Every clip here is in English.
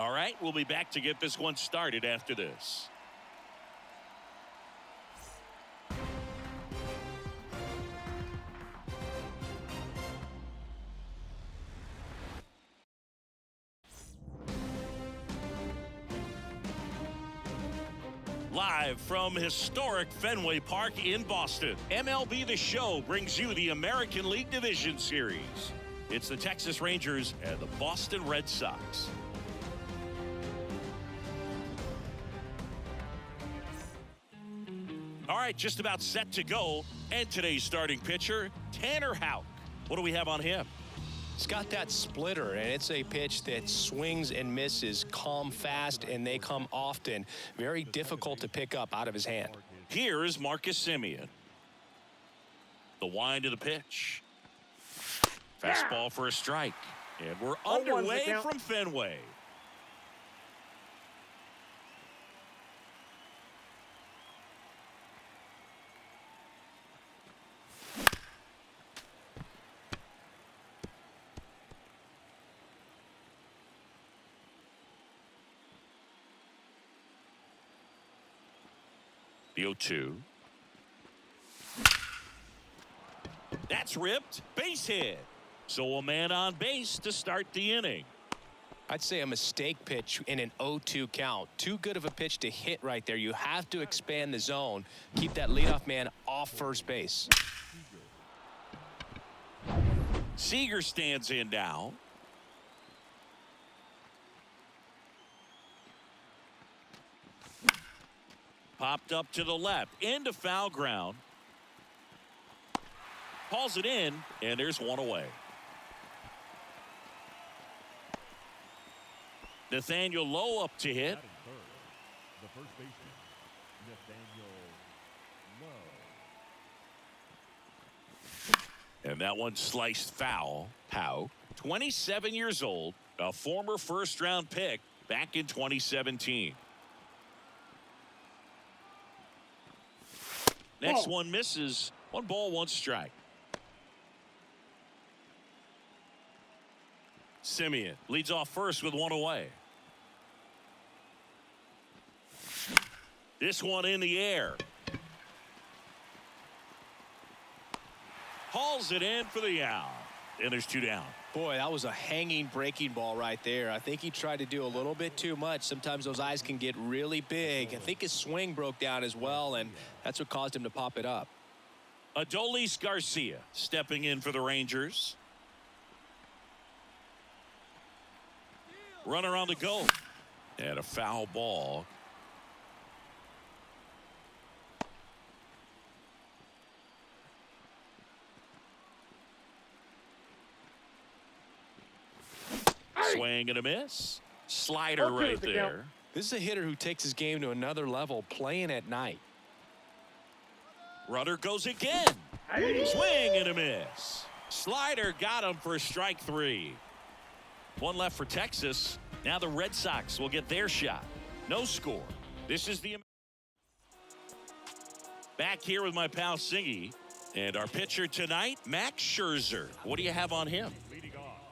All right, we'll be back to get this one started after this. Live from historic Fenway Park in Boston, MLB The Show brings you the American League Division Series. It's the Texas Rangers and the Boston Red Sox. All right, just about set to go. And today's starting pitcher, Tanner Houck. What do we have on him? It's got that splitter, and it's a pitch that swings and misses, come fast, and they come often. Very difficult to pick up out of his hand. Here is Marcus Semien. The wind of the pitch. Fastball for a strike. And we're underway from Fenway. The 0-2. That's ripped. Base hit. So a man on base to start the inning. I'd say a mistake pitch in an 0-2 count. Too good of a pitch to hit right there. You have to expand the zone. Keep that leadoff man off first base. Seager stands in now. Popped up to the left, into foul ground. Hauls it in, and there's one away. Nathaniel Lowe up to hit. The first baseman, Nathaniel Lowe. And that one sliced foul. Houck, 27 years old, a former first-round pick back in 2017. Next one misses. 1 ball, 1 strike. Semien leads off first with 1 away. This one in the air. Hauls it in for the out. And there's 2 down. Boy, that was a hanging breaking ball right there. I think he tried to do a little bit too much. Sometimes those eyes can get really big. I think his swing broke down as well, and that's what caused him to pop it up. Adolis Garcia stepping in for the Rangers. Runner on the go. And a foul ball. Swing and a miss. Slider right there. This is a hitter who takes his game to another level, playing at night. Runner goes again. Swing and a miss. Slider got him for strike 3. 1 left for Texas. Now the Red Sox will get their shot. No score. This is the back here with my pal Singy. And our pitcher tonight, Max Scherzer. What do you have on him?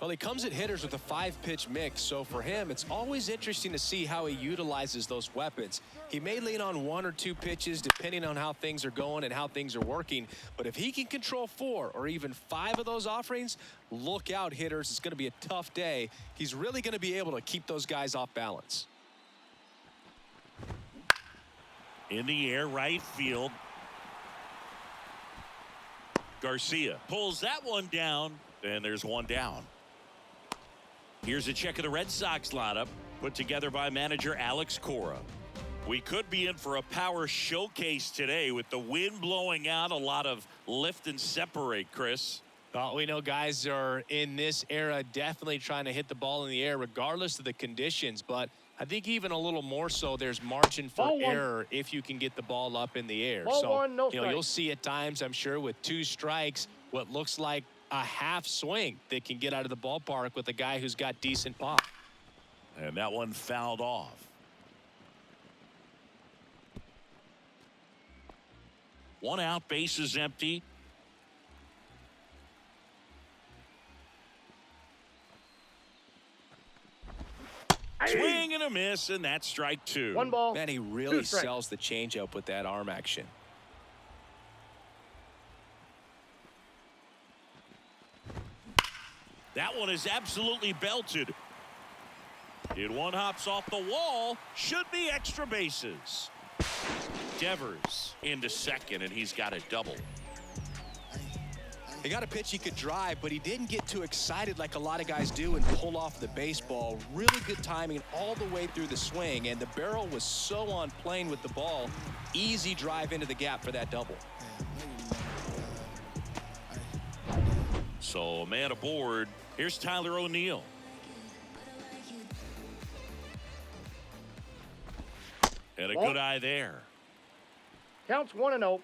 Well, he comes at hitters with a 5-pitch mix, so for him, it's always interesting to see how he utilizes those weapons. He may lean on 1 or 2 pitches depending on how things are going and how things are working, but if he can control 4 or even 5 of those offerings, look out, hitters. It's going to be a tough day. He's really going to be able to keep those guys off balance. In the air, right field. Garcia pulls that one down, and there's 1 down. Here's a check of the Red Sox lineup put together by manager Alex Cora. We could be in for a power showcase today with the wind blowing out, a lot of lift and separate, Chris. Well, we know guys are in this era definitely trying to hit the ball in the air regardless of the conditions, but I think even a little more so there's margin for error if you can get the ball up in the air. You'll see at times, I'm sure, with 2 strikes, what looks like a half swing that can get out of the ballpark with a guy who's got decent pop. And that one fouled off. One out, base is empty. Swing and a miss, and that's strike two. One ball. Man, he really sells the changeup with that arm action. That one is absolutely belted. It one hops off the wall. Should be extra bases. Devers into second, and he's got a double. He got a pitch he could drive, but he didn't get too excited like a lot of guys do and pull off the baseball. Really good timing all the way through the swing, and the barrel was so on plane with the ball. Easy drive into the gap for that double. So a man aboard. Here's Tyler O'Neill. And a good eye there. Counts 1-0.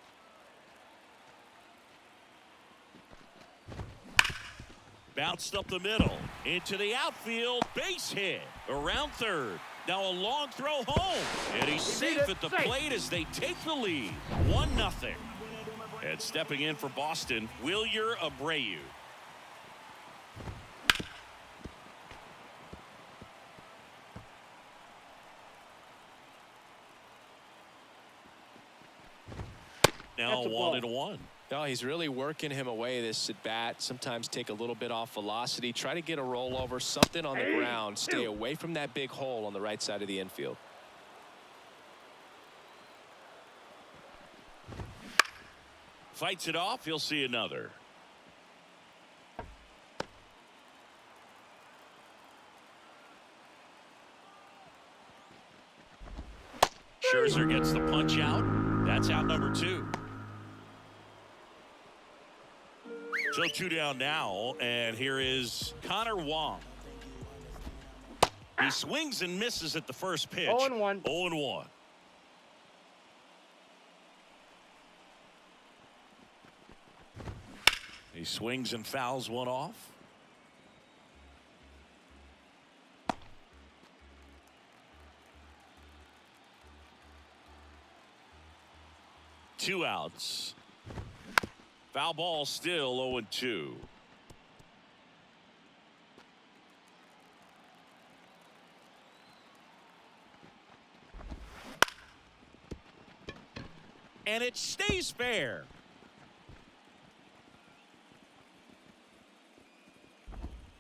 Bounced up the middle into the outfield, base hit around third. Now a long throw home, and he's safe at the plate as they take the lead. 1-0. And stepping in for Boston, Wilyer Abreu. Now 1-1. Oh, he's really working him away this at bat. Sometimes take a little bit off velocity. Try to get a rollover, something on the ground. Stay away from that big hole on the right side of the infield. Fights it off. He'll see another. Scherzer gets the punch out. That's out number 2. So 2 down now, and here is Connor Wong. He swings and misses at the first pitch. 0-1. 0-1. He swings and fouls one off. Two outs. Foul ball still 0-2. And it stays fair.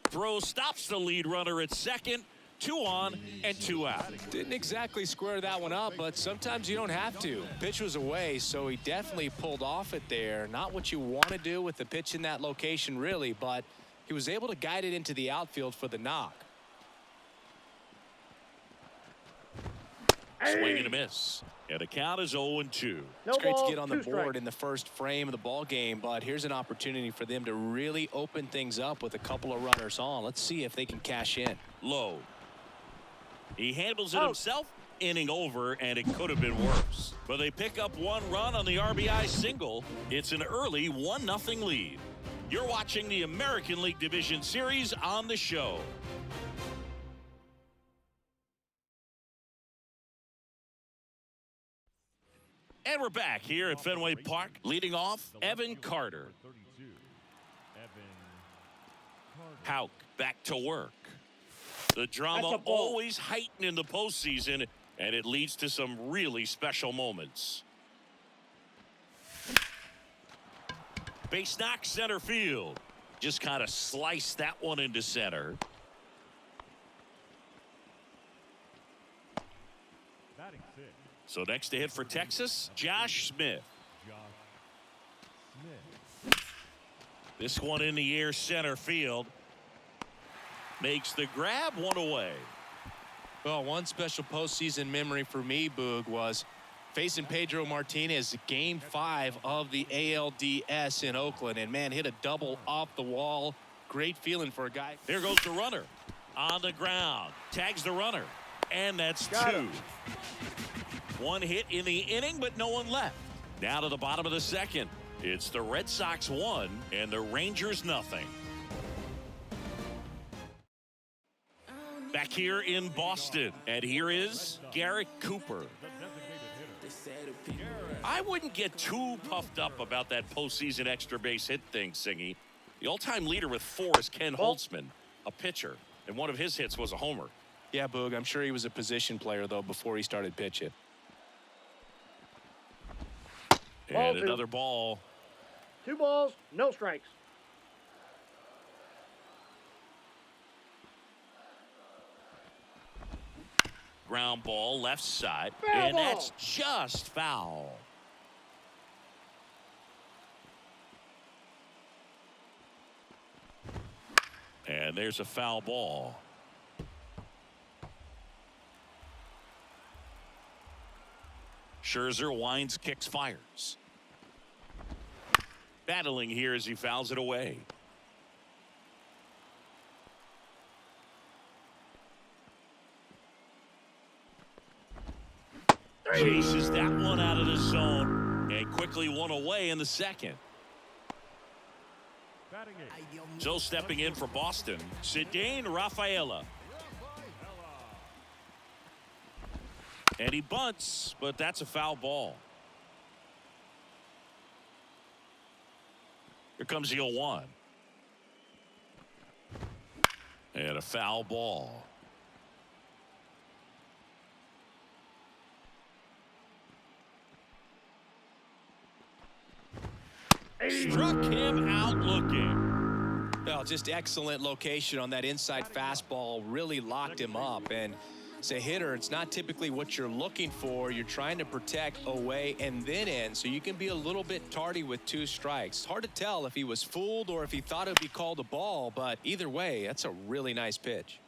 Throw stops the lead runner at second. 2 on and 2 out. Didn't exactly square that one up, but sometimes you don't have to. Pitch was away, so he definitely pulled off it there. Not what you want to do with the pitch in that location, really, but he was able to guide it into the outfield for the knock. Swing and a miss. And the count is 0-2. It's great to get on the board in the first frame of the ball game, but here's an opportunity for them to really open things up with a couple of runners on. Let's see if they can cash in. Low. He handles it himself. Inning over, and it could have been worse. But they pick up 1 run on the RBI single. It's an early 1-0 lead. You're watching the American League Division Series on the show. And we're back here at Fenway Park. Leading off, Evan Carter. Houck back to work. The drama always heightened in the postseason, and it leads to some really special moments. Base knock center field. Just kind of sliced that one into center. So next to hit for Texas, Josh Smith. This one in the air center field. Makes the grab, 1 away. Well, one special postseason memory for me, Boog, was facing Pedro Martinez game 5 of the ALDS in Oakland. And, man, hit a double off the wall. Great feeling for a guy. There goes the runner on the ground. Tags the runner. And that's 2. 1 hit in the inning, but no one left. Now to the bottom of the second. It's the Red Sox 1 and the Rangers nothing. Back here in Boston, and here is Garrett Cooper. I wouldn't get too puffed up about that postseason extra base hit thing, Singy. The all-time leader with 4 is Ken Holtzman, a pitcher, and one of his hits was a homer. Yeah, Boog, I'm sure he was a position player, though, before he started pitching. And another ball. 2 balls, no strikes. Ground ball, left side. Foul and ball. That's just foul. And there's a foul ball. Scherzer winds, kicks, fires. Battling here as he fouls it away. Chases that one out of the zone and quickly one away in the second. So stepping in for Boston, Cedane Rafaela. And he bunts, but that's a foul ball. Here comes the 0-1. And a foul ball. Struck him out looking. Well, just excellent location on that inside fastball. Really locked him up. And as a hitter, it's not typically what you're looking for. You're trying to protect away and then in, so you can be a little bit tardy with 2 strikes. It's hard to tell if he was fooled or if he thought it would be called a ball, but either way, that's a really nice pitch.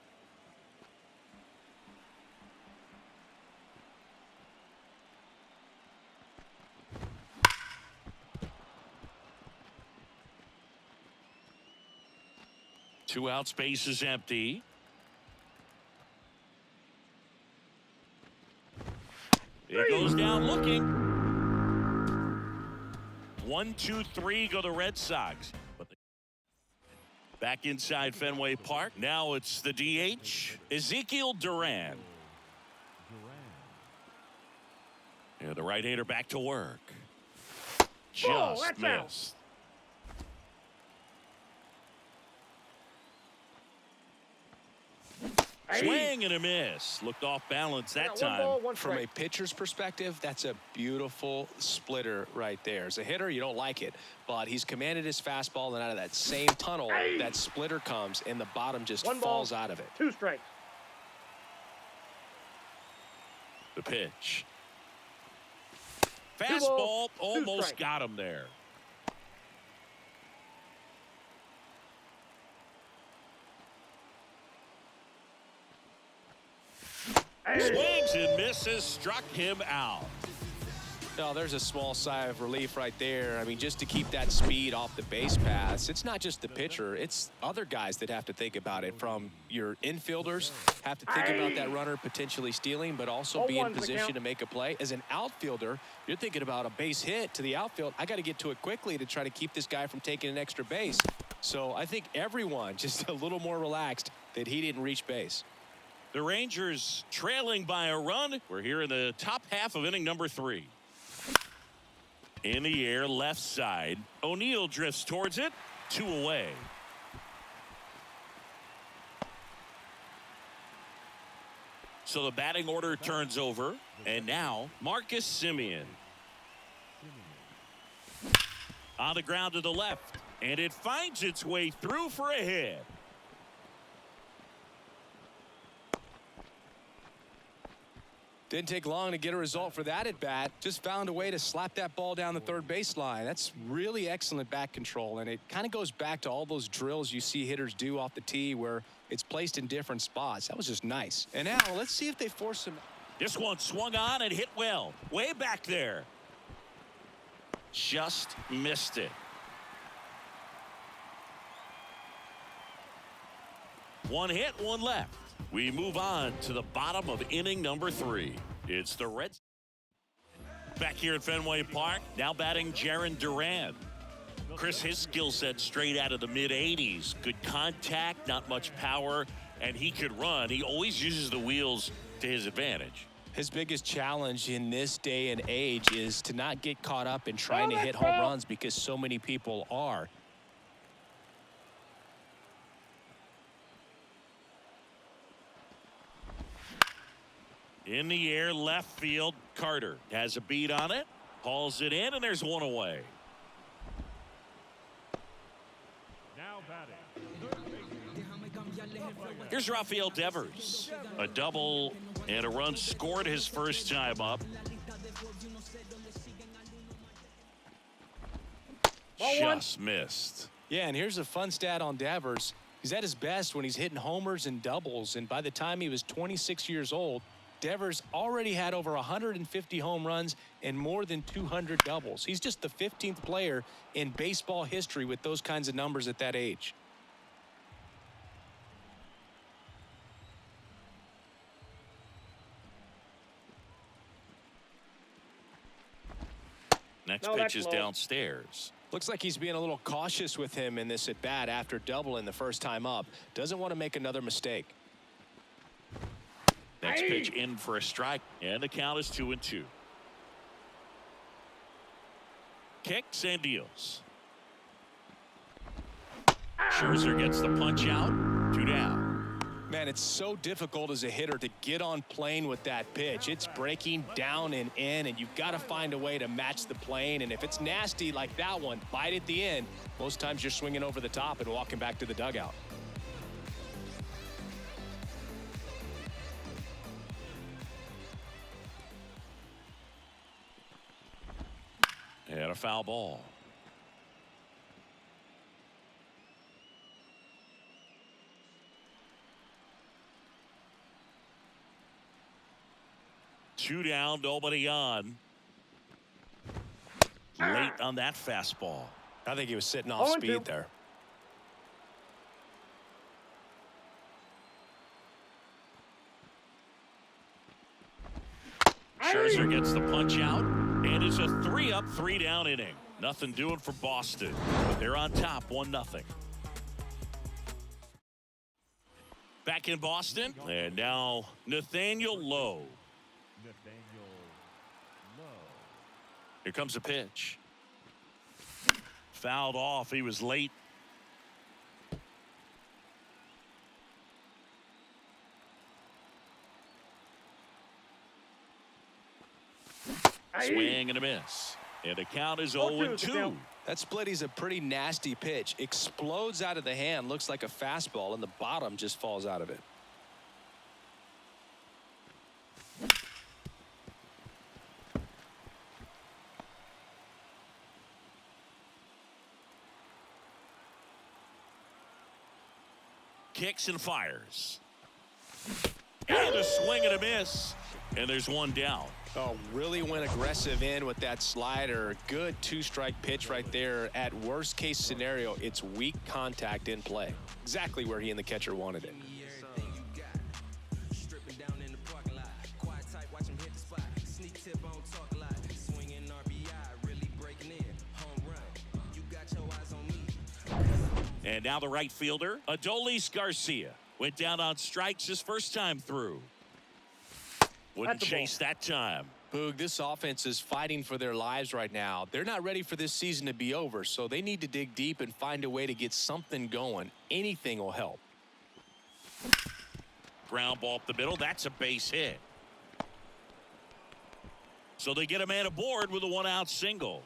Two out, space is empty. It goes down looking. 1, 2, 3 go the Red Sox. But back inside Fenway Park. Now it's the DH, Ezekiel Duran. And the right-hander back to work. Just missed. Swing and a miss. Looked off balance that time. 1 ball, 1 From strike. a pitcher's perspective, that's a beautiful splitter right there. As a hitter, you don't like it, but he's commanded his fastball, and out of that same tunnel, that splitter comes, and the bottom just 1 falls ball, out of it. 2 strikes. The pitch. 2 Fastball balls, 2 almost strikes. got him there. Swings and misses, struck him out. No, there's a small sigh of relief right there. I mean, just to keep that speed off the base paths, it's not just the pitcher, it's other guys that have to think about it. From your infielders, have to think about that runner potentially stealing, but also be in 0-1's the position count. to make a play. As an outfielder, you're thinking about a base hit to the outfield. I got to get to it quickly to try to keep this guy from taking an extra base. So I think everyone just a little more relaxed that he didn't reach base. The Rangers trailing by a run. We're here in the top half of inning number 3. In the air, left side. O'Neill drifts towards it. 2 away. So the batting order turns over. And now Marcus Semien. On the ground to the left. And it finds its way through for a hit. Didn't take long to get a result for that at bat. Just found a way to slap that ball down the third baseline. That's really excellent bat control, and it kind of goes back to all those drills you see hitters do off the tee where it's placed in different spots. That was just nice. And now let's see if they force him. This one swung on and hit well. Way back there. Just missed it. 1 hit, 1 left. We move on to the bottom of inning number 3. It's the Reds. Back here at Fenway Park, now batting Jarren Duran. Chris, his skill set straight out of the mid-80s. Good contact, not much power, and he could run. He always uses the wheels to his advantage. His biggest challenge in this day and age is to not get caught up in trying to hit home runs because so many people are. In the air, left field. Carter has a beat on it. Hauls it in, and there's one away. Now batting. Here's Rafael Devers. A double and a run scored his first time up. Just missed. Yeah, and here's a fun stat on Devers. He's at his best when he's hitting homers and doubles, and by the time he was 26 years old, Devers already had over 150 home runs and more than 200 doubles. He's just the 15th player in baseball history with those kinds of numbers at that age. Next pitch is downstairs. Looks like he's being a little cautious with him in this at bat after doubling the first time up. Doesn't want to make another mistake. Next pitch in for a strike, and the count is 2-2. Kicks and deals. Scherzer gets the punch out. 2 down. Man, it's so difficult as a hitter to get on plane with that pitch. It's breaking down and in, and you've got to find a way to match the plane. And if it's nasty like that one, bite at the end, most times you're swinging over the top and walking back to the dugout. And a foul ball. Two down, nobody on. Late on that fastball. I think he was sitting off speed there. Scherzer gets the punch out, and it's a 3-up, 3-down inning. Nothing doing for Boston. They're on top, 1-0. Back in Boston, and now Nathaniel Lowe. Here comes a pitch. Fouled off. He was late. Swing and a miss. And the count is 0-2. That split is a pretty nasty pitch. Explodes out of the hand. Looks like a fastball, and the bottom just falls out of it. Kicks and fires. And a swing and a miss. And there's one down. Oh, really went aggressive in with that slider. Good two-strike pitch right there. At worst case scenario, it's weak contact in play. Exactly where he and the catcher wanted it. And now the right fielder, Adolis Garcia, went down on strikes his first time through. Wouldn't chase that time. Boog, this offense is fighting for their lives right now. They're not ready for this season to be over, so they need to dig deep and find a way to get something going. Anything will help. Ground ball up the middle. That's a base hit. So they get a man aboard with a 1-out single.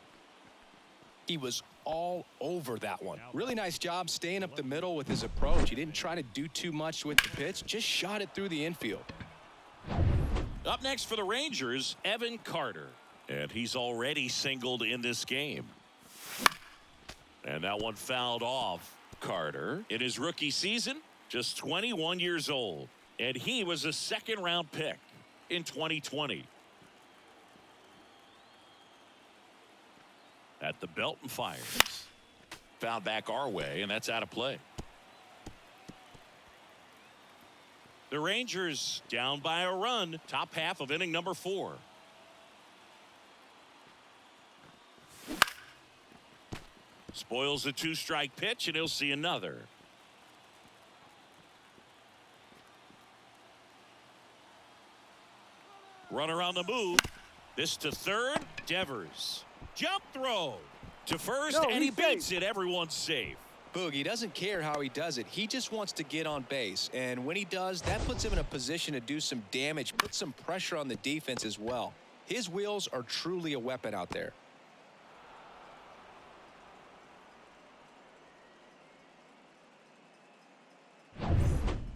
He was all over that one. Really nice job staying up the middle with his approach. He didn't try to do too much with the pitch, just shot it through the infield. Up next for the Rangers, Evan Carter. And he's already singled in this game. And that one fouled off. Carter, in his rookie season, just 21 years old. And he was a second-round pick in 2020. At the belt and fires. Fouled back our way, and that's out of play. The Rangers down by a run, top half of inning number 4. Spoils the 2-strike pitch, and he'll see another. Runner on the move. This to third. Devers. Jump throw to first, and he beats it. Everyone's safe. Boog, he doesn't care how he does it. He just wants to get on base. And when he does, that puts him in a position to do some damage, put some pressure on the defense as well. His wheels are truly a weapon out there.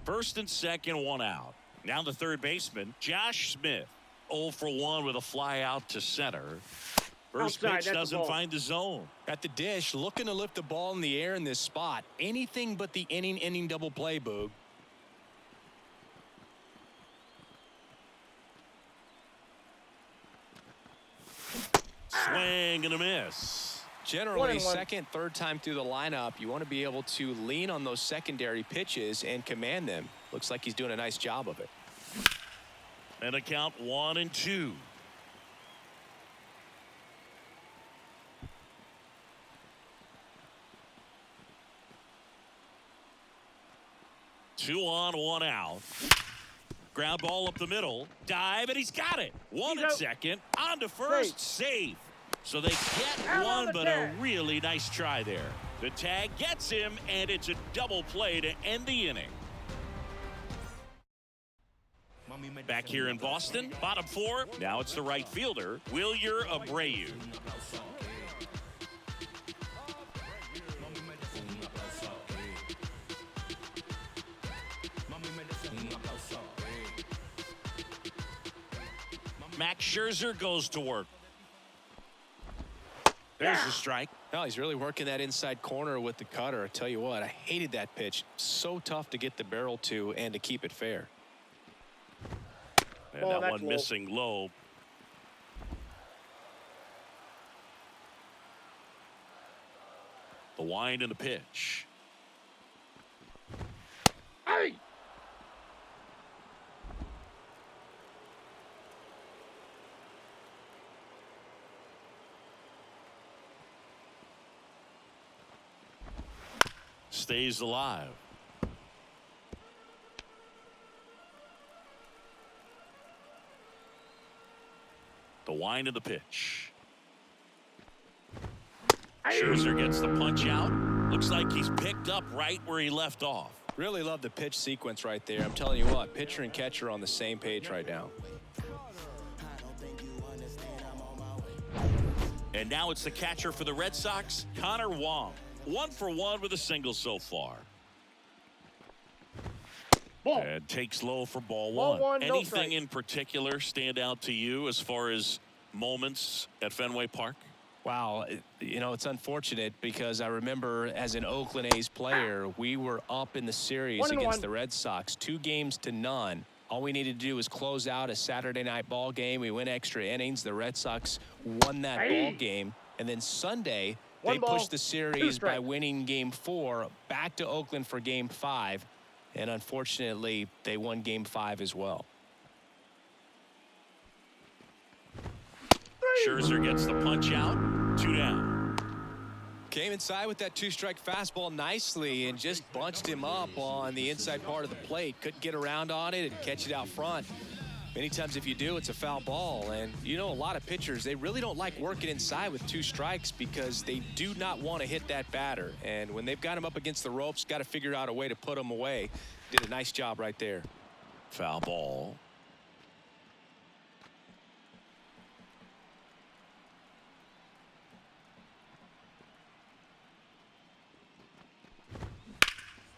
First and second, one out. Now the third baseman, Josh Smith. 0 for 1 with a fly out to center. First Outside, pitch that's doesn't the ball. find the zone. At the dish, looking to lift the ball in the air in this spot. Anything but the inning double play, Boog. Swing and a miss. Generally, 1-1. second, third time through the lineup, you want to be able to lean on those secondary pitches and command them. Looks like he's doing a nice job of it. And a count 1-2. Two on, one out. Ground ball up the middle. Dive, and he's got it. One He's at out. second. On to first. Save. So they get Out on one, the but tag. a really nice try there. The tag gets him, and it's a double play to end the inning. Back here in Boston, bottom four. Now it's the right fielder, Wilyer Abreu. Max Scherzer goes to work. There's the strike. No, he's really working that inside corner with the cutter. I tell you what, I hated that pitch. So tough to get the barrel to and to keep it fair. And Oh, that that's one low. missing low. The wind and the pitch. Hey! Stays alive. The wind of the pitch. Scherzer gets the punch out. Looks like he's picked up right where he left off. Really love the pitch sequence right there. I'm telling you what, pitcher and catcher are on the same page right now. And now it's the catcher for the Red Sox, Connor Wong. 1 for 1 with a single so far. Ball. And takes low for ball Ball one, no Anything strike. in particular stand out to you as far as moments at Fenway Park? Wow, you know, it's unfortunate because I remember as an Oakland A's player, we were up in the series 1-1. against the Red Sox, 2-0. All we needed to do was close out a Saturday night ball game. We went extra innings. The Red Sox won that ball game. And then Sunday, One they ball, pushed the 2 series by strikes. winning Game 4 back to Oakland for Game 5. And unfortunately, they won Game 5 as well. Scherzer gets the punch out. 2 down. Came inside with that 2-strike fastball nicely and just bunched him up on the inside part of the plate. Couldn't get around on it and catch it out front. Many times if you do, it's a foul ball. And you know, a lot of pitchers, they really don't like working inside with 2 strikes because they do not want to hit that batter. And when they've got him up against the ropes, got to figure out a way to put him away. Did a nice job right there. Foul ball.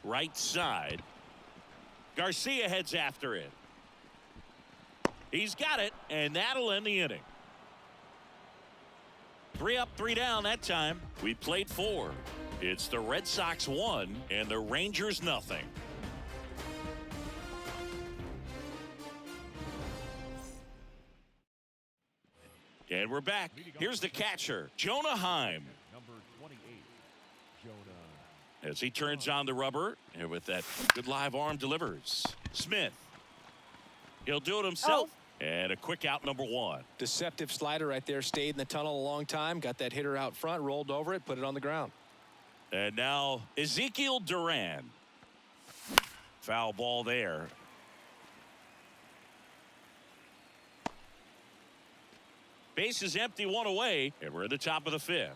Right side. Garcia heads after it. He's got it, and that'll end the inning. 3 up, 3 down that time. We played 4. It's the Red Sox 1 and the Rangers nothing. And we're back. Here's the catcher, Jonah Heim. Number 28, Jonah. As he turns on the rubber, and with that good live arm delivers. Smith. He'll do it himself. And a quick out, number 1. Deceptive slider right there. Stayed in the tunnel a long time. Got that hitter out front. Rolled over it. Put it on the ground. And now Ezekiel Duran. Foul ball there. Base is empty, 1 away, and we're at the top of the 5th.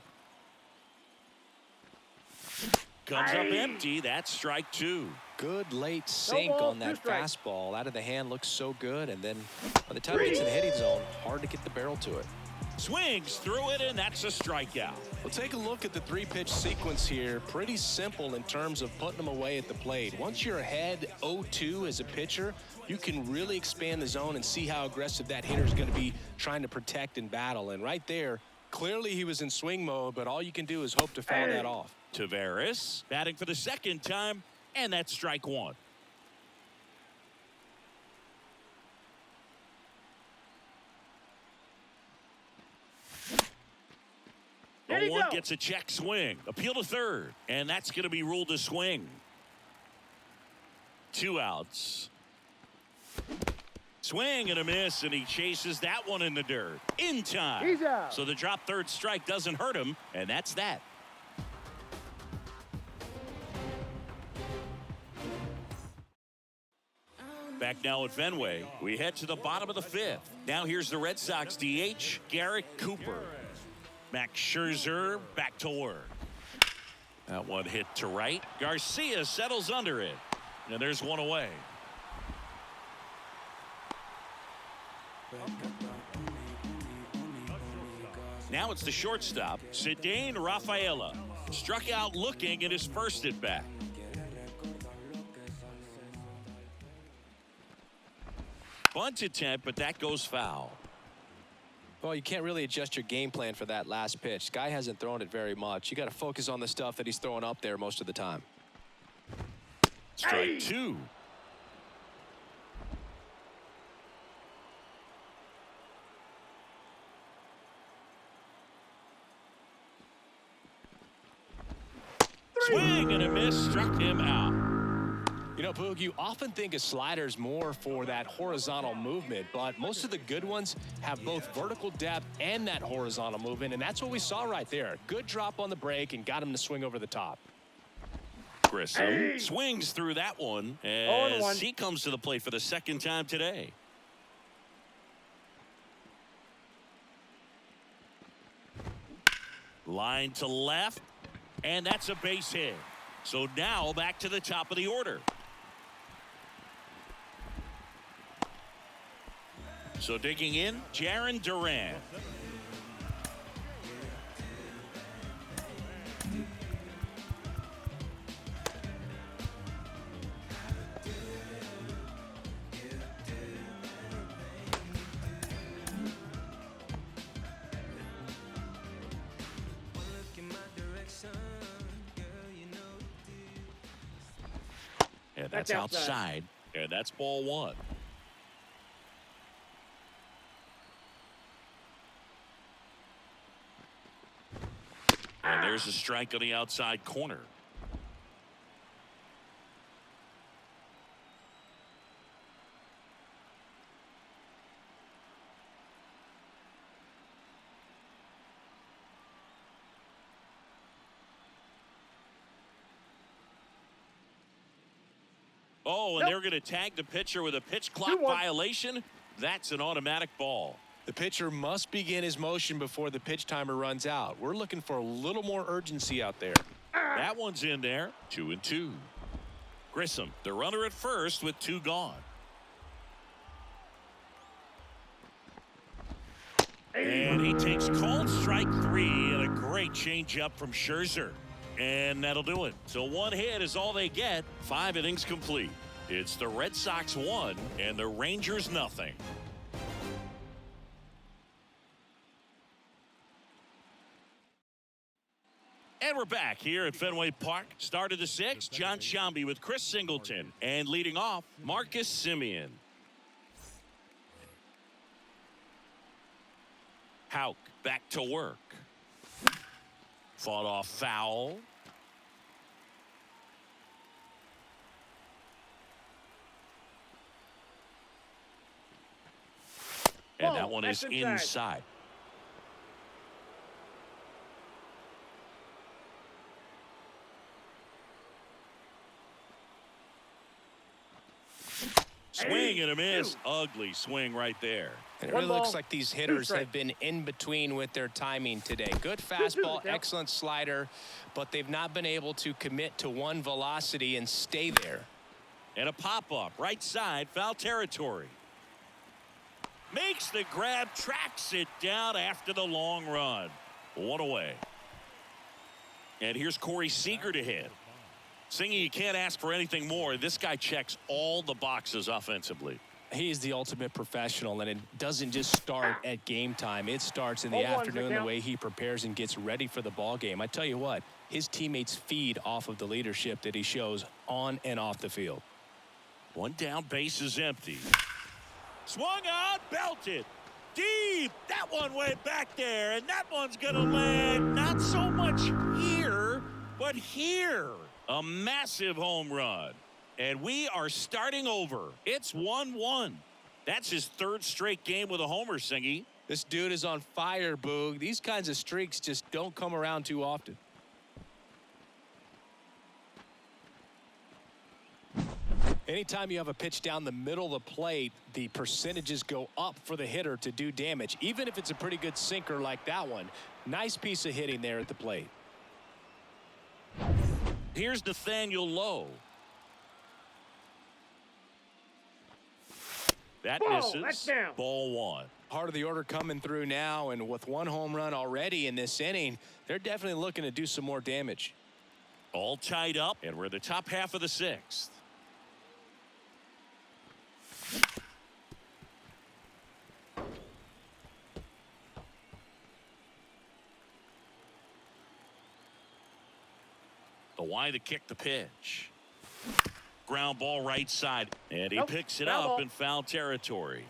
comes up empty. That's strike two. Good late sink ball, on that 2 strikes. fastball. Out of the hand looks so good, and then by the time it gets in the hitting zone, hard to get the barrel to it. Swings through it, and that's a strikeout. Well, take a look at the 3-pitch sequence here. Pretty simple in terms of putting them away at the plate. Once you're ahead 0-2 as a pitcher, you can really expand the zone and see how aggressive that hitter is going to be trying to protect and battle. And right there, clearly he was in swing mode, but all you can do is hope to foul that off. Tavares batting for the second time, and that's strike one. The one gets a check swing. Appeal to third, and that's going to be ruled a swing. 2 outs. Swing and a miss, and he chases that one in the dirt. In time. He's out. So the drop third strike doesn't hurt him, and that's that. Back now at Fenway. We head to the bottom of the 5th. Now here's the Red Sox DH, Garrett Cooper. Max Scherzer back to work. That one hit to right. Garcia settles under it. And there's one away. Now it's the shortstop, Cedane Rafaela. Struck out looking at his first at bat. Bunt attempt, but that goes foul. Well, you can't really adjust your game plan for that last pitch. Guy hasn't thrown it very much. You got to focus on the stuff that he's throwing up there most of the time. Strike two. Swing and a miss, struck him out. You know, Boog, you often think of sliders more for that horizontal movement, but most of the good ones have both vertical depth and that horizontal movement, and that's what we saw right there. Good drop on the break and got him to swing over the top. Grissom swings through that one as he comes to the plate for the second time today. Line to left, and that's a base hit. So now back to the top of the order. So digging in, Jarren Duran. And that's outside, and that's ball one. And there's a strike on the outside corner. Oh, and they're going to tag the pitcher with a pitch clock violation. That's an automatic ball. The pitcher must begin his motion before the pitch timer runs out. We're looking for a little more urgency out there. That one's in there. 2-2. Grissom, the runner at first with 2 gone. And he takes called strike 3 and a great changeup from Scherzer. And that'll do it. So 1 hit is all they get. 5 innings complete. It's the Red Sox 1 and the Rangers nothing. And we're back here at Fenway Park. Start of the 6th, John Sciambi with Chris Singleton. And leading off, Marcus Semien. Houck back to work. Fought off foul. And that one is inside. Swing Swing and a miss. Ugly swing right there. And it really looks like these hitters have been in between with their timing today. Good fastball, excellent slider, but they've not been able to commit to one velocity and stay there. And a pop-up, right side, foul territory. Makes the grab, tracks it down after the long run. One away. And here's Corey Seager to hit. Singy, you can't ask for anything more. This guy checks all the boxes offensively. He is the ultimate professional, and it doesn't just start at game time. It starts in the afternoon, the way he prepares and gets ready for the ball game. I tell you what, his teammates feed off of the leadership that he shows on and off the field. One down, base is empty. Swung on, belted. Deep. That one went back there, and that one's going to land not so much here, but here. A massive home run. And we are starting over. It's 1-1. That's his third straight game with a homer, Singy. This dude is on fire, Boog. These kinds of streaks just don't come around too often. Anytime you have a pitch down the middle of the plate, the percentages go up for the hitter to do damage, even if it's a pretty good sinker like that one. Nice piece of hitting there at the plate. Here's Nathaniel Lowe. That misses. That's down. Ball one. Part of the order coming through now, and with one home run already in this inning, they're definitely looking to do some more damage. All tied up, and we're in the top half of the sixth. The Y to kick the pitch. Ground ball right side, and he picks it up in foul territory.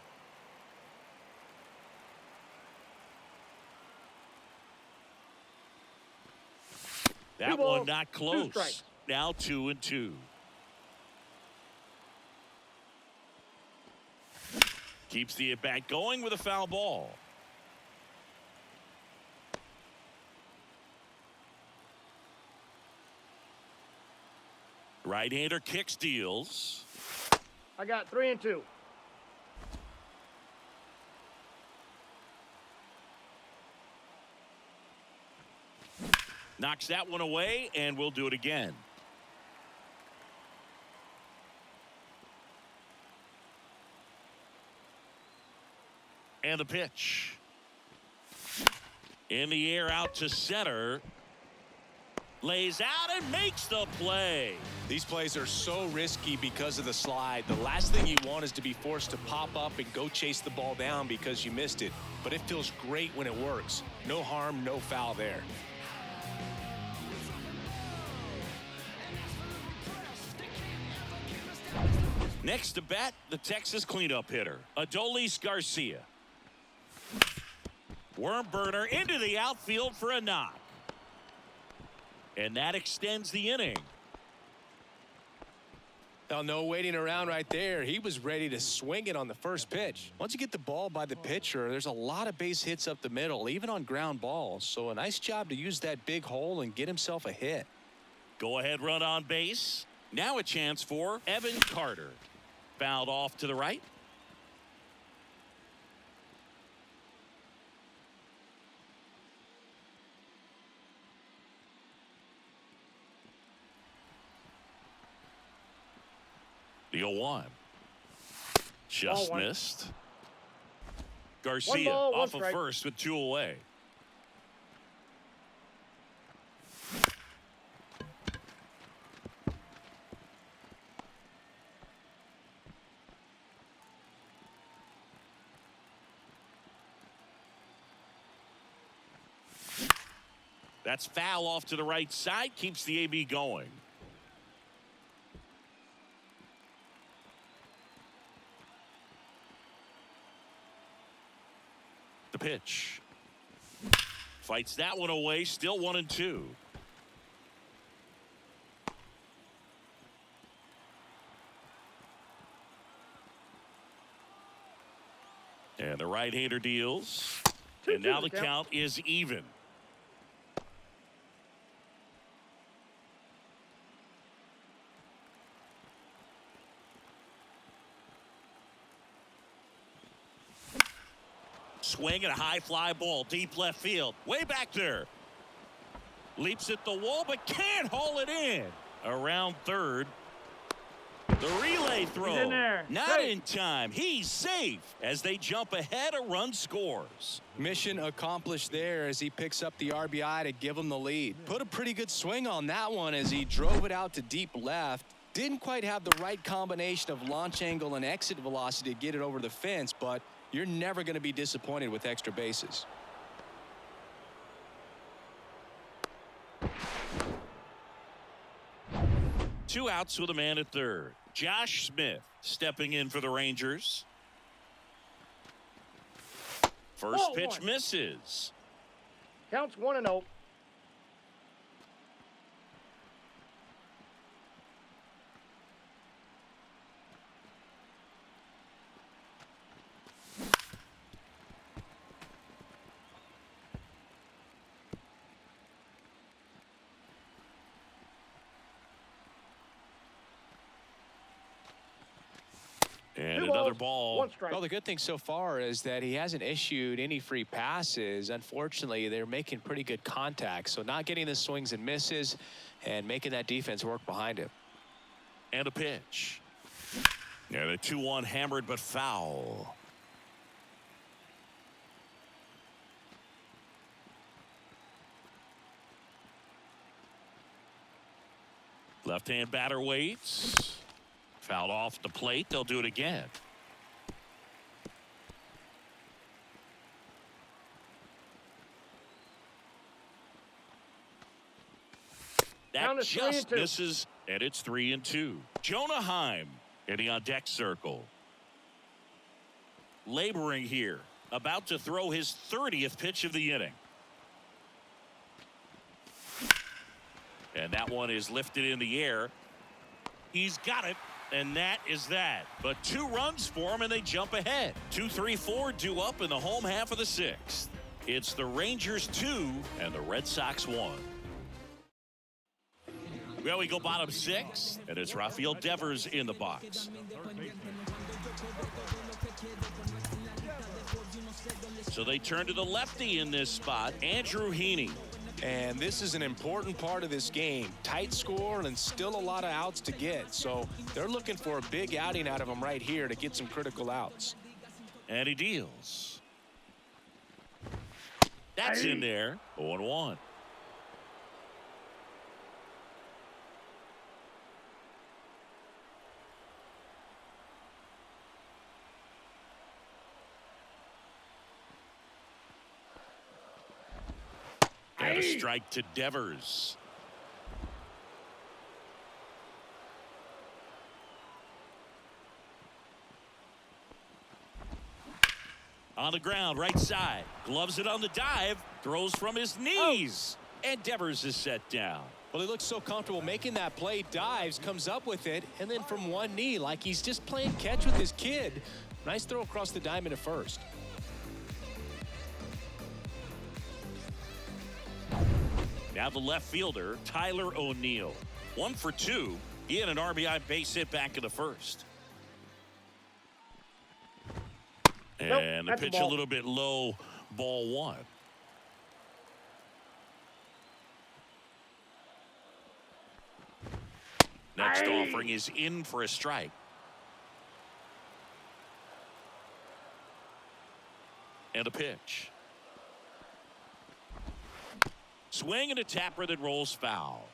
That one not close. Now 2-2. Keeps the at-bat going with a foul ball. Right-hander kicks, deals. I got 3-2. Knocks that one away, and we'll do it again. And the pitch. In the air, out to center. Lays out and makes the play. These plays are so risky because of the slide. The last thing you want is to be forced to pop up and go chase the ball down because you missed it. But it feels great when it works. No harm, no foul there. Next to bat, the Texas cleanup hitter, Adolis Garcia. Worm burner into the outfield for a knock. And that extends the inning. Now, no waiting around right there. He was ready to swing it on the first pitch. Once you get the ball by the pitcher, there's a lot of base hits up the middle, even on ground balls. So a nice job to use that big hole and get himself a hit. Go ahead run on base. Now a chance for Evan Carter. Fouled off to the right. The 0-1. Just missed. Garcia off of first with 2 away. That's foul off to the right side. Keeps the AB going. The pitch. Fights that one away. Still 1-2. And the right-hander deals. And now the count is even. Swing and a high fly ball deep left field. Way back there. Leaps at the wall but can't haul it in. Around third. The relay throw. He's in there. Not Safe. in time. He's safe as they jump ahead. A run scores. Mission accomplished there as he picks up the RBI to give him the lead. Put a pretty good swing on that one as he drove it out to deep left. Didn't quite have the right combination of launch angle and exit velocity to get it over the fence, but you're never going to be disappointed with extra bases. Two outs with a man at third. Josh Smith stepping in for the Rangers. First Ball pitch one. misses. Counts 1-0. And Two another balls, ball. one strike. Well, the good thing so far is that he hasn't issued any free passes. Unfortunately, they're making pretty good contact, so not getting the swings and misses and making that defense work behind him. And a pitch. And a 2-1 hammered but foul. Left-hand batter waits. Fouled off the plate. They'll do it again. That Count is just 3-2. misses, and it's 3-2. Jonah Heim hitting on deck circle. Laboring here. About to throw his 30th pitch of the inning. And that one is lifted in the air. He's got it, and that is that. But 2 runs for him, and they jump ahead. 2-3-4 due up in the home half of the 6th. It's the Rangers 2 and the Red Sox 1. Well, we go bottom 6, and it's Rafael Devers in the box. So they turn to the lefty in this spot, Andrew Heaney. And this is an important part of this game. Tight score and still a lot of outs to get. So they're looking for a big outing out of him right here to get some critical outs. And he deals. That's in there. 0-1. And a strike to Devers. On the ground, right side. Gloves it on the dive. Throws from his knees. And Devers is set down. Well, he looks so comfortable making that play. Dives, comes up with it, and then from one knee, like he's just playing catch with his kid. Nice throw across the diamond at first. Now the left fielder, Tyler O'Neill. 1 for 2. He had an RBI base hit back in the first. And the that's a pitch a ball. little bit low, ball 1. Next offering is in for a strike. And a pitch. Swing and a tapper that rolls foul.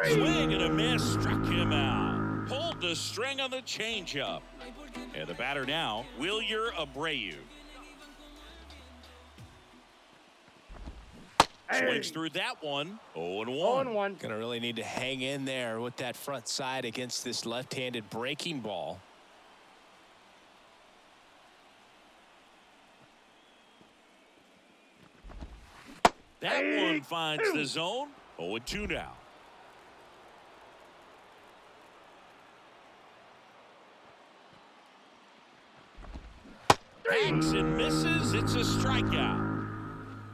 Swing and a miss, struck him out. Pulled the string on the changeup. And the batter now, Wilyer Abreu. Swings through that one. 0-1. 0-1. Gonna really need to hang in there with that front side against this left-handed breaking ball. That one finds the zone. 0-2 now. Hacks and misses. It's a strikeout.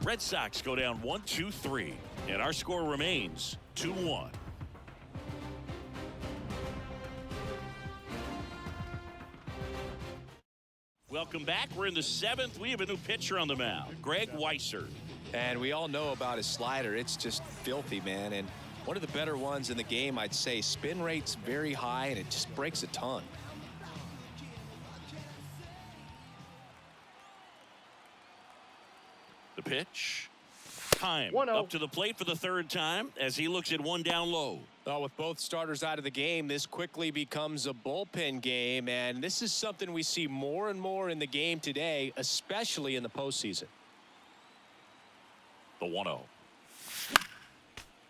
Red Sox go down 1-2-3, and our score remains 2-1. Welcome back. We're in the 7th. We have a new pitcher on the mound, Greg Weiser. And we all know about his slider. It's just filthy, man. And one of the better ones in the game, I'd say. Spin rate's very high, and it just breaks a ton. The pitch. Time 1-0. up to the plate for the 3rd time as he looks at one down low. With both starters out of the game, this quickly becomes a bullpen game, and this is something we see more and more in the game today, especially in the postseason. The 1-0.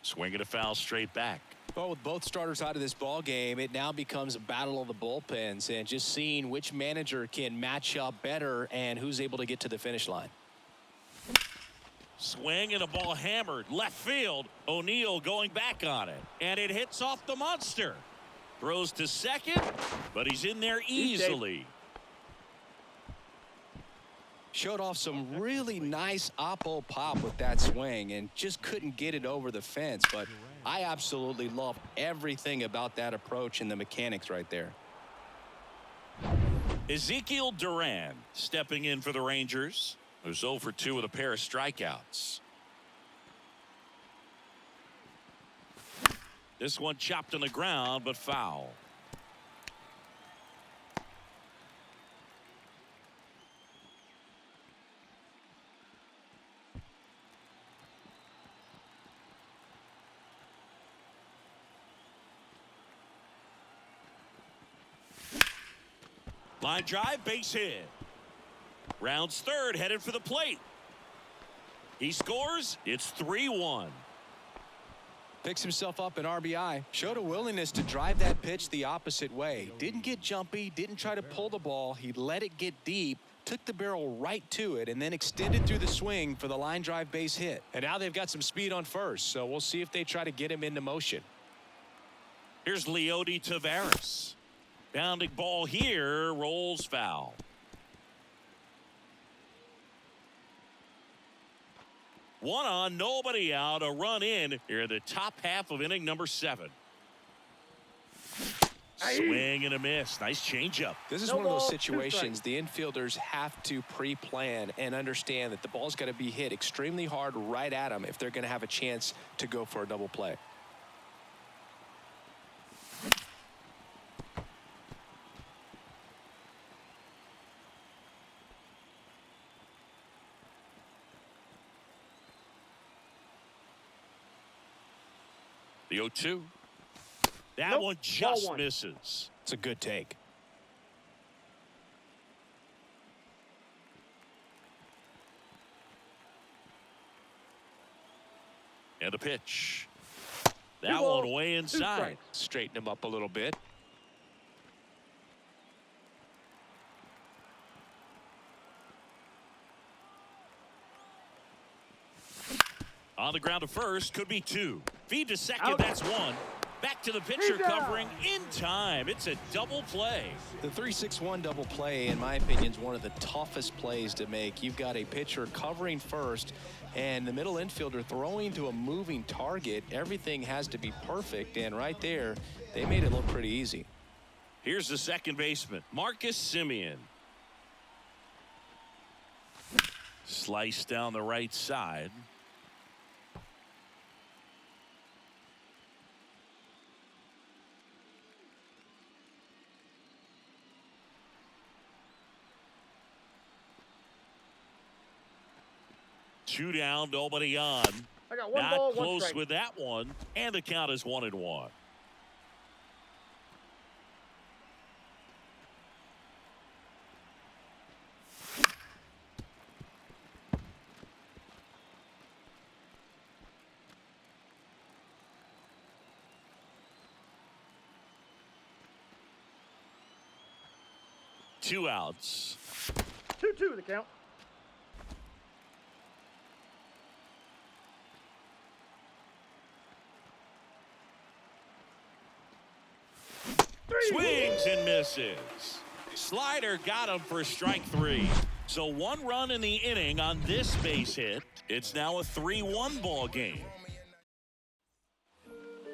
Swing and a foul straight back. Well, with both starters out of this ball game, it now becomes a battle of the bullpens and just seeing which manager can match up better and who's able to get to the finish line. Swing and a ball hammered left field. O'Neill going back on it, and it hits off the monster. Throws to second, but he's in there easily. Showed off some really nice oppo pop with that swing and just couldn't get it over the fence. But I absolutely love everything about that approach and the mechanics right there. Ezekiel Duran stepping in for the Rangers. Who's 0 for 2 with a pair of strikeouts. This one chopped on the ground, but foul. Line drive, base hit. Rounds 3rd, headed for the plate. He scores. It's 3-1. Picks himself up an RBI. Showed a willingness to drive that pitch the opposite way. Didn't get jumpy, didn't try to pull the ball. He let it get deep, took the barrel right to it, and then extended through the swing for the line drive base hit. And now they've got some speed on first, so we'll see if they try to get him into motion. Here's Leody Taveras. Bounding ball here, rolls foul. One on, nobody out, a run in here in the top half of inning number 7. Swing and a miss. Nice changeup. This is one of those situations the infielders have to pre-plan and understand that the ball's got to be hit extremely hard right at them if they're going to have a chance to go for a double play. The 0-2. That one just misses. It's a good take. And the pitch. That one way inside. Straighten him up a little bit. On the ground to first, could be 2. Feed to second, that's 1. Back to the pitcher, covering in time. It's a double play. The 3-6-1 double play, in my opinion, is one of the toughest plays to make. You've got a pitcher covering first and the middle infielder throwing to a moving target. Everything has to be perfect, and right there, they made it look pretty easy. Here's the second baseman, Marcus Semien. Slice down the right side. Two down, nobody on. I got one Not ball, one close strike. with that one, and the count is 1-1. Two outs. 2-2 the count. Swings and misses. Slider got him for strike 3. So 1 run in the inning on this base hit. It's now a 3-1 ball game.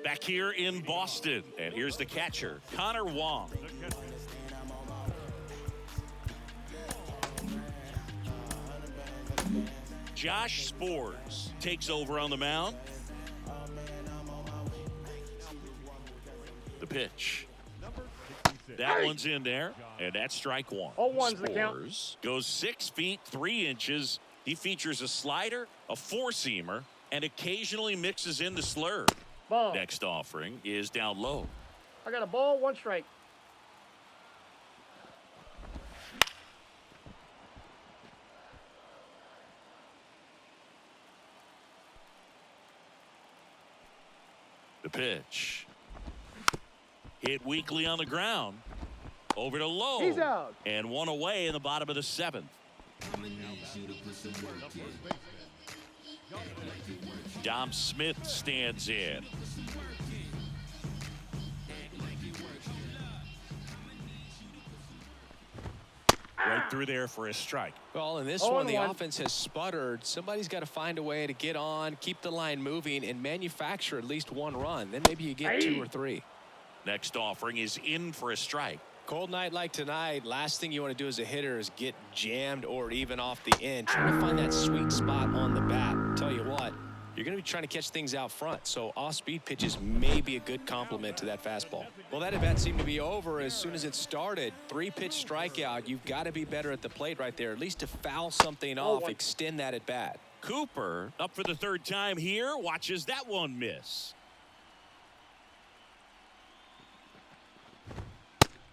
Back here in Boston, and here's the catcher, Connor Wong. Josh Spores takes over on the mound. The pitch. That one's in there, and that's strike one. 0-1's the count. Spores goes 6 feet 3 inches. He features a slider, a four-seamer, and occasionally mixes in the slur. Ball. Next offering is down low. I got a ball, 1 strike. The pitch. Hit weakly on the ground. Over to low. He's out. And one away in the bottom of the 7th. Dom Smith stands in. Right through there for a strike. Well, in this one, the offense has sputtered. Somebody's got to find a way to get on, keep the line moving, and manufacture at least 1 run. Then maybe you get 2 or 3. Next offering is in for a strike. Cold night like tonight, last thing you want to do as a hitter is get jammed or even off the end. Trying to find that sweet spot on the bat. Tell you what, you're going to be trying to catch things out front, so off-speed pitches may be a good complement to that fastball. Well, that at-bat seemed to be over as soon as it started. 3-pitch strikeout. You've got to be better at the plate right there, at least to foul something off, extend that at-bat. Cooper, up for the 3rd time here, watches that one miss.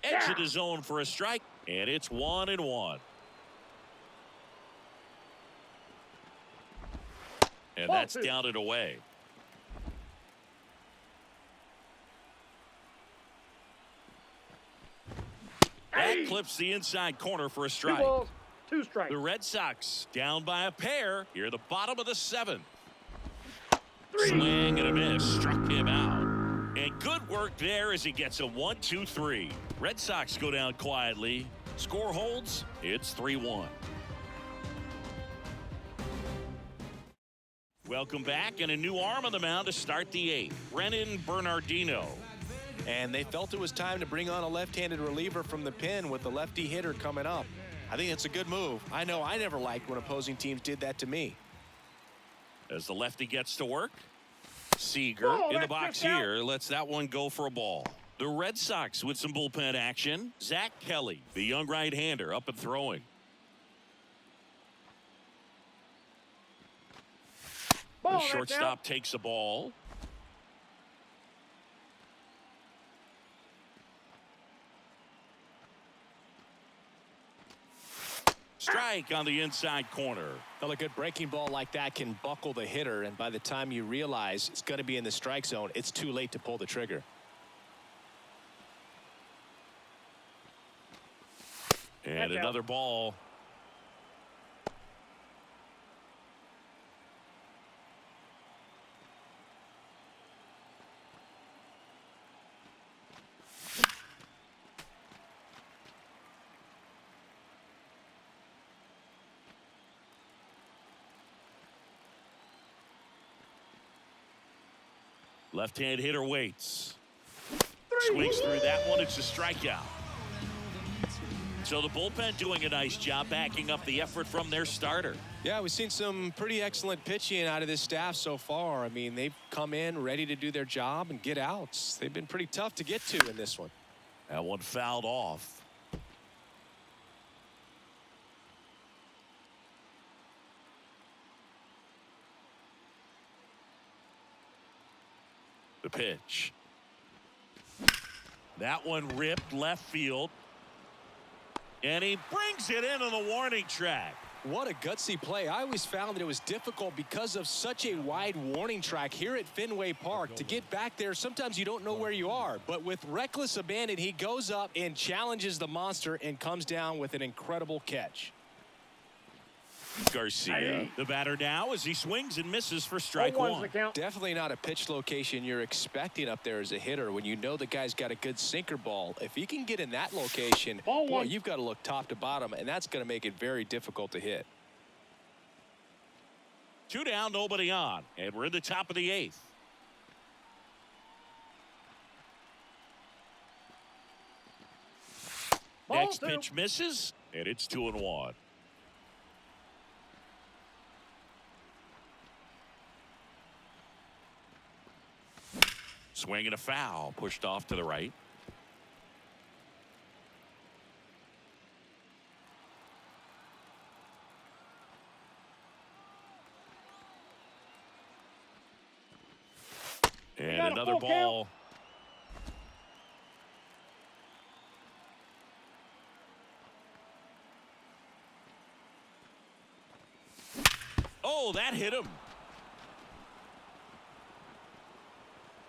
Edge of the zone for a strike, and it's 1-1. And that's down and away. That clips the inside corner for a strike. 2 balls, 2 strikes. The Red Sox down by a pair here at the bottom of the 7th. 3. Swing and a miss, struck him out. And good work there as he gets a 1-2-3. Red Sox go down quietly. Score holds. It's 3-1. Welcome back, and a new arm on the mound to start the 8th. Brennan Bernardino. And they felt it was time to bring on a left-handed reliever from the pen with the lefty hitter coming up. I think it's a good move. I know I never liked when opposing teams did that to me. As the lefty gets to work, Seager in the box here lets that one go for a ball. The Red Sox with some bullpen action. Zach Kelly, the young right-hander, up and throwing. The shortstop takes a ball. Strike on the inside corner. Well, a good breaking ball like that can buckle the hitter, and by the time you realize it's going to be in the strike zone, it's too late to pull the trigger. And another ball. Left-hand hitter waits. Swings through that one. It's a strikeout. So the bullpen doing a nice job backing up the effort from their starter. Yeah, we've seen some pretty excellent pitching out of this staff so far. I mean, they've come in ready to do their job and get outs. They've been pretty tough to get to in this one. That one fouled off. The pitch. That one ripped left field. And he brings it into the warning track. What a gutsy play. I always found that it was difficult because of such a wide warning track here at Fenway Park. To get back there, sometimes you don't know where you are. But with reckless abandon, he goes up and challenges the monster and comes down with an incredible catch. Garcia, the batter now as he swings and misses for strike one. Definitely not a pitch location you're expecting up there as a hitter when you know the guy's got a good sinker ball. If he can get in that location, boy, you've got to look top to bottom, and that's going to make it very difficult to hit. 2 down, nobody on, and we're in the top of the 8th. Next pitch misses, and it's 2-1. Swing and a foul. Pushed off to the right. And got a another full ball. Oh, that hit him.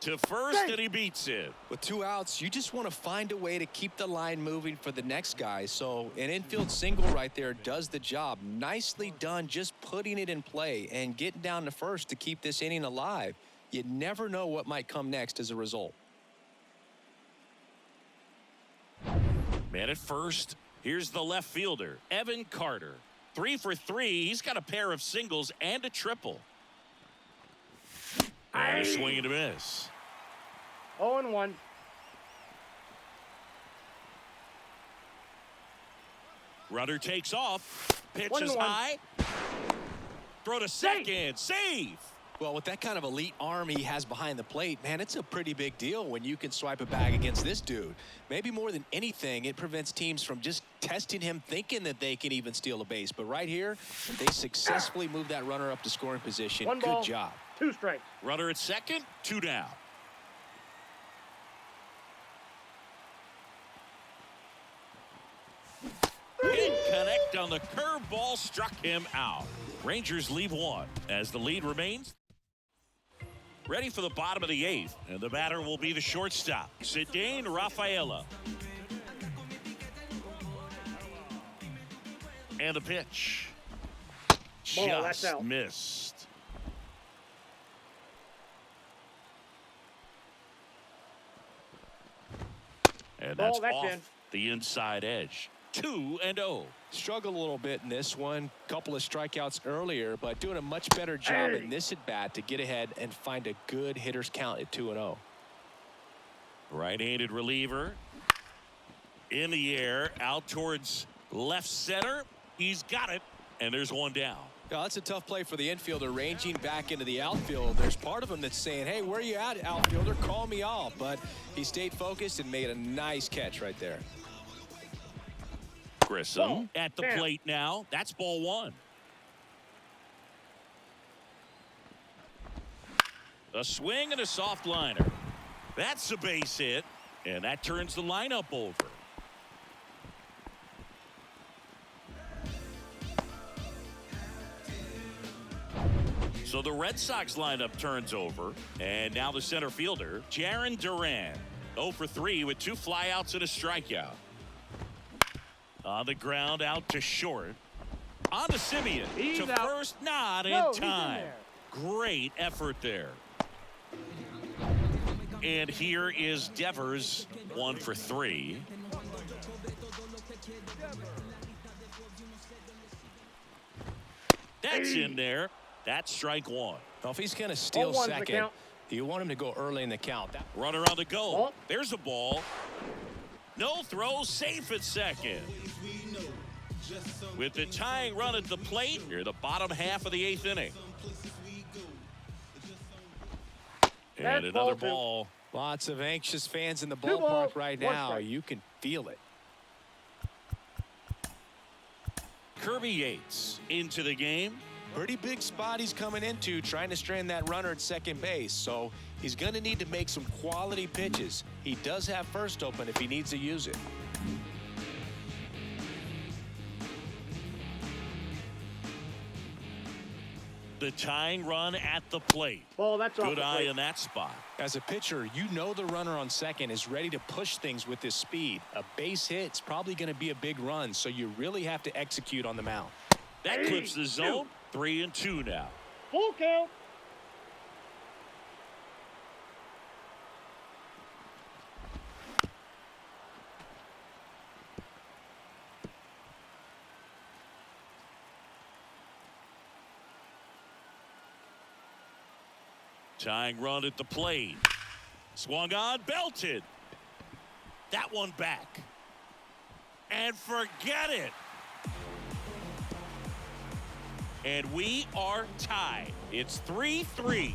To first, and he beats it. With 2 outs, you just want to find a way to keep the line moving for the next guy. So an infield single right there does the job. Nicely done, just putting it in play and getting down to first to keep this inning alive. You never know what might come next as a result. Man at first. Here's the left fielder, Evan Carter. 3 for 3. He's got a pair of singles and a triple. And a swing and a miss. 0-1. Runner takes off. Pitch is 1-1. high. Throw to second. Save. Well, with that kind of elite arm he has behind the plate, man, it's a pretty big deal when you can swipe a bag against this dude. Maybe more than anything, it prevents teams from just testing him thinking that they can even steal a base. But right here, they successfully moved that runner up to scoring position. 1 Good ball, job. 2 strikes. Runner at second. 2 down. Didn't connect on the curveball, struck him out. Rangers leave 1 as the lead remains. Ready for the bottom of the 8th, and the batter will be the shortstop, Zidane Rafaela. And the pitch. Ball, that's Just out. missed. And Ball, that's that's off in. the inside edge. 2-0. Struggled a little bit in this one. Couple of strikeouts earlier, but doing a much better job in this at bat to get ahead and find a good hitter's count at 2-0. Right-handed reliever in the air, out towards left center. He's got it, and there's 1 down. Yeah, that's a tough play for the infielder, ranging back into the outfield. There's part of him that's saying, hey, where you at, outfielder? Call me off. But he stayed focused and made a nice catch right there. Grissom Ball. at the Down. plate now. That's ball 1. A swing and a soft liner. That's a base hit, and that turns the lineup over. So the Red Sox lineup turns over, and now the center fielder, Jarren Duran, 0 for 3 with 2 flyouts and a strikeout. On the ground, out to short. On to Simeon. He's to out. first, not No, in he's in time. there. Great effort there. And here is Devers, 1 for 3. That's in there. That's strike 1. Well, if he's going to steal 0-1's the second, count. you want him to go early in the count. Runner on the go. Ball. There's a ball. No throw, safe at second. With the tying run at the plate, near the bottom half of the 8th inning. And That's another ball 2. ball. Lots of anxious fans in the 2 ballpark balls, right 1 now. strike. You can feel it. Kirby Yates into the game. Pretty big spot he's coming into, trying to strand that runner at second base. So he's going to need to make some quality pitches. He does have first open if he needs to use it. The tying run at the plate. Ball, that's off Good the eye plate. in that spot. As a pitcher, you know the runner on second is ready to push things with his speed. A base hit's probably going to be a big run, so you really have to execute on the mound. That clips the zone. 3-2 now. Full count. Tying run at the plate. Swung on, belted. That one back. And forget it. And we are tied. It's 3-3.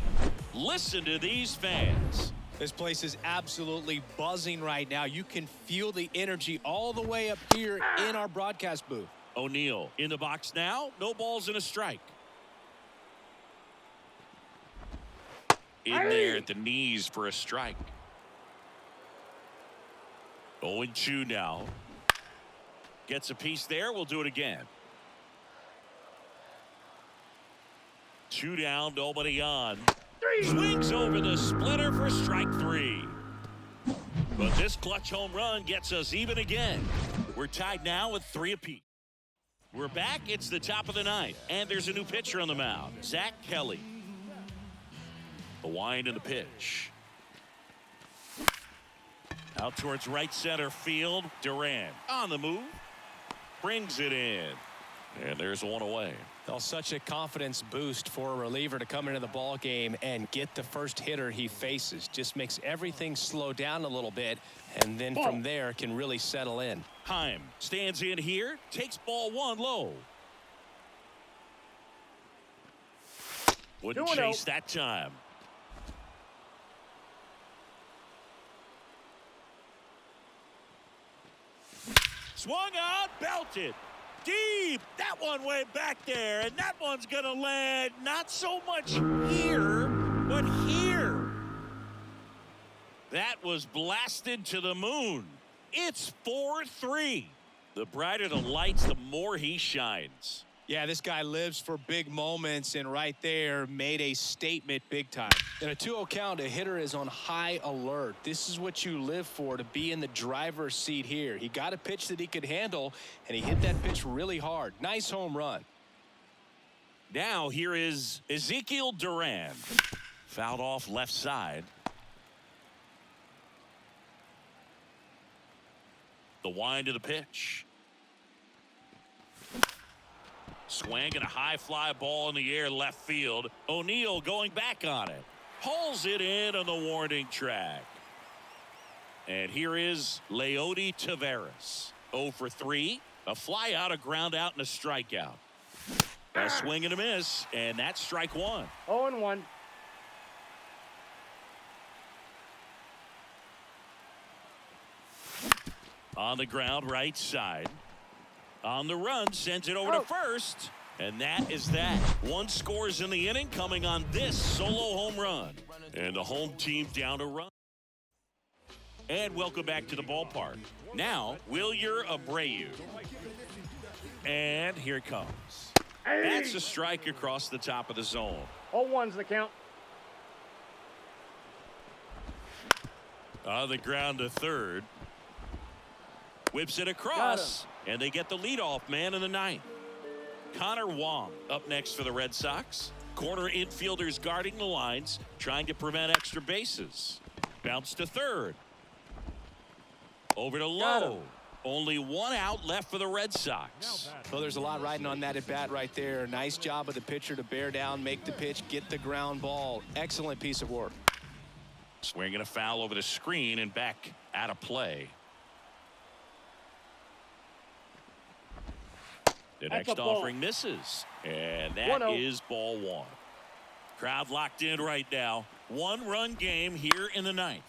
Listen to these fans. This place is absolutely buzzing right now. You can feel the energy all the way up here in our broadcast booth. O'Neal in the box now. No balls and a strike. In there at the knees for a strike. 0-2 now. Gets a piece there. We'll do it again. 2 down, nobody on. Swings over the splitter for strike 3. But this clutch home run gets us even again. We're tied now with 3 apiece. We're back. It's the top of the 9th. And there's a new pitcher on the mound. Zach Kelly. The wind and the pitch. Out towards right center field. Durant on the move. Brings it in. And there's one away. Well, such a confidence boost for a reliever to come into the ball game and get the first hitter he faces. Just makes everything slow down a little bit, and then from there can really settle in. Heim stands in here, takes ball 1 low. Wouldn't chase that time. Swung out, belted. Deep. That one way back there, and that one's going to land not so much here, but here. That was blasted to the moon. It's 4-3. The brighter the lights, the more he shines. Yeah, this guy lives for big moments, and right there made a statement big time. In a 2-0 count, a hitter is on high alert. This is what you live for, to be in the driver's seat here. He got a pitch that he could handle, and he hit that pitch really hard. Nice home run. Now here is Ezekiel Duran. Fouled off left side. The wind of the pitch. Swing and a high fly ball in the air left field. O'Neal going back on it. Hauls it in on the warning track. And here is Leody Taveras. 0 for 3. A fly out, a ground out, and a strikeout. A swing and a miss, and that's strike 1. 0-1. On the ground, right side. On the run, sends it over to first. And that is that. 1 scores in the inning, coming on this solo home run. And the home team down a run. And welcome back to the ballpark. Now, Wilyer Abreu. And here it comes. That's a strike across the top of the zone. 0-1's the count. On the ground to third. Whips it across. And they get the leadoff man in the 9th. Connor Wong up next for the Red Sox. Corner infielders guarding the lines, trying to prevent extra bases. Bounce to third. Over to low. Only 1 out left for the Red Sox. Well, there's a lot riding on that at bat right there. Nice job of the pitcher to bear down, make the pitch, get the ground ball. Excellent piece of work. Swinging a foul over the screen and back out of play. The next offering misses. And that is ball 1. Crowd locked in right now. 1-run game here in the 9th.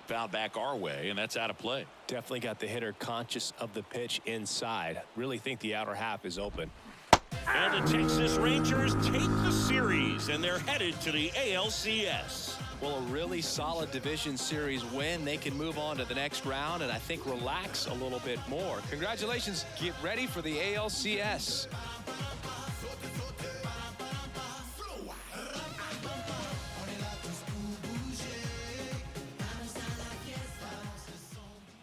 Foul back our way, and that's out of play. Definitely got the hitter conscious of the pitch inside. Really think the outer half is open. And the Texas Rangers take the series, and they're headed to the ALCS. Well, a really solid division series win. They can move on to the next round and I think relax a little bit more. Congratulations. Get ready for the ALCS.